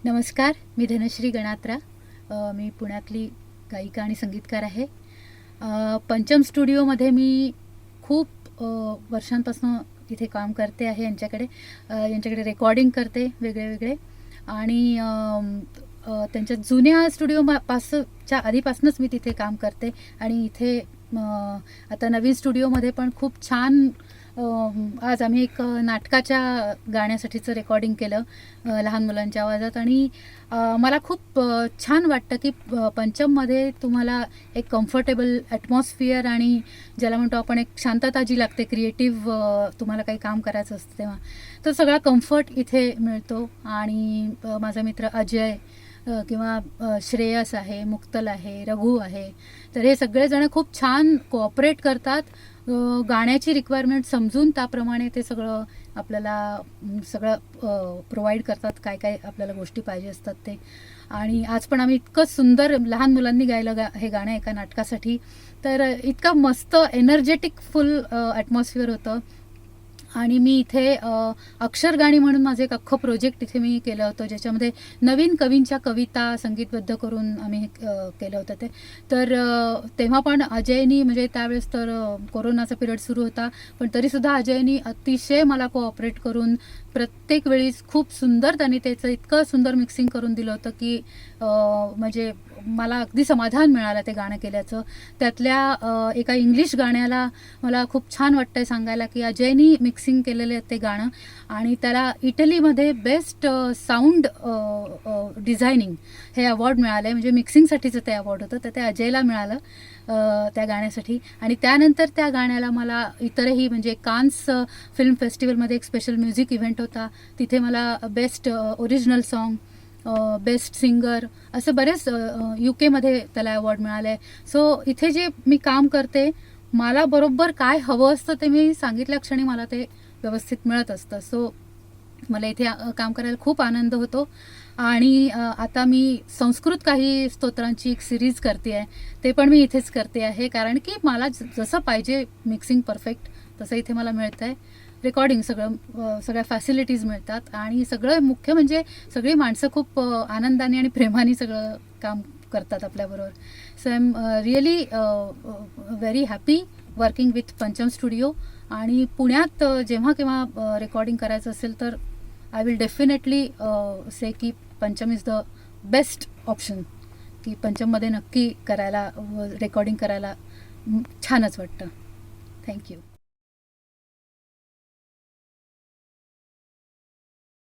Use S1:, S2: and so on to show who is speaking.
S1: नमस्कार, मी धनश्री गणात्रा. मी पुण्यातली गायिका आणि संगीतकार आहे. पंचम स्टुडिओमध्ये मी खूप वर्षांपासून इथे काम करते आहे. यांच्याकडे रेकॉर्डिंग करते वेगळे आणि त्यांच्या जुन्या स्टुडिओच्या आधीपासूनच मी तिथे काम करते आणि इथे आता नवीन स्टुडिओमध्ये पण खूप छान आज आम्ही एक नाटकाच्या गाण्यासाठीचं रेकॉर्डिंग केलं लहान मुलांच्या आवाजात आणि मला खूप छान वाटतं की पंचममध्ये तुम्हाला एक कम्फर्टेबल ॲटमॉस्फिअर आणि ज्याला म्हणतो आपण एक शांतता जी लागते क्रिएटिव्ह तुम्हाला काही काम करायचं असतं तेव्हा, तर सगळा कम्फर्ट इथे मिळतो. आणि माझा मित्र अजय किंवा श्रेयस आहे, मुक्तल आहे, रघु आहे, तर हे सगळेजण खूप छान कोऑपरेट करतात. गाण्याची रिक्वायरमेंट समजून त्याप्रमाणे ते सगळं आपल्याला प्रोव्हाइड करतात, काय काय आपल्याला गोष्टी पाहिजे असतात ते. आणि आज पण आम्ही इतकं सुंदर लहान मुलांनी गायलं हे गाणं एका नाटकासाठी, तर इतकं मस्त एनर्जेटिक फुल ॲटमॉस्फिअर होतं. आणि मी इथे अक्षरगाणी म्हणून माझं एक अख्खं प्रोजेक्ट इथे मी केलं होतं, ज्याच्यामध्ये नवीन कवींच्या कविता संगीतबद्ध करून आम्ही केलं होतं ते. तर तेव्हा पण अजयनी, म्हणजे त्यावेळेस तर कोरोनाचा पिरियड सुरू होता, पण तरीसुद्धा अजयनी अतिशय मला कोऑपरेट करून प्रत्येक वेळीच खूप सुंदर त्यांनी त्याचं इतकं सुंदर मिक्सिंग करून दिलं होतं की म्हणजे मला अगदी समाधान मिळालं ते गाणं केल्याचं. त्यातल्या एका इंग्लिश गाण्याला मला खूप छान वाटतंय सांगायला की अजयनी मिक्सिंग केलेलं ते गाणं आणि त्याला इटलीमध्ये बेस्ट साऊंड डिझायनिंग हे अवॉर्ड मिळालं आहे. म्हणजे मिक्सिंगसाठीचं ते अवॉर्ड होतं, तर ते अजयला मिळालं त्या गाण्यासाठी. आणि त्यानंतर त्या गाण्याला मला इतरही, म्हणजे कान्स फिल्म फेस्टिवलमध्ये एक स्पेशल म्युझिक इव्हेंट होता, तिथे मला best original song, best singer असं बरेच UK त्याला अवॉर्ड मिळाले आहे. सो इथे जे मी काम करते, मला बरोबर काय हवं असतं ते मी सांगितल्या क्षणी मला ते व्यवस्थित मिळत असतं. सो मला इथे काम करायला खूप आनंद होतो. आणि आता मी संस्कृत काही स्तोत्रांची एक सिरीज करते आहे, ते पण मी इथेच करते आहे, कारण की मला जसं पाहिजे मिक्सिंग परफेक्ट तसं इथे मला मिळतं आहे. रेकॉर्डिंग सगळ्या फॅसिलिटीज मिळतात आणि सगळं मुख्य म्हणजे सगळी माणसं खूप आनंदाने आणि प्रेमाने सगळं काम करतात आपल्याबरोबर. So I am really very happy working with Pancham studio. आणि पुण्यात जेव्हा केव्हा रेकॉर्डिंग करायचं असेल तर आय विल डेफिनेटली से की पंचम इज द बेस्ट ऑप्शन, की पंचममध्ये नक्की रेकॉर्डिंग करायला छानच वाटतं. थँक्यू.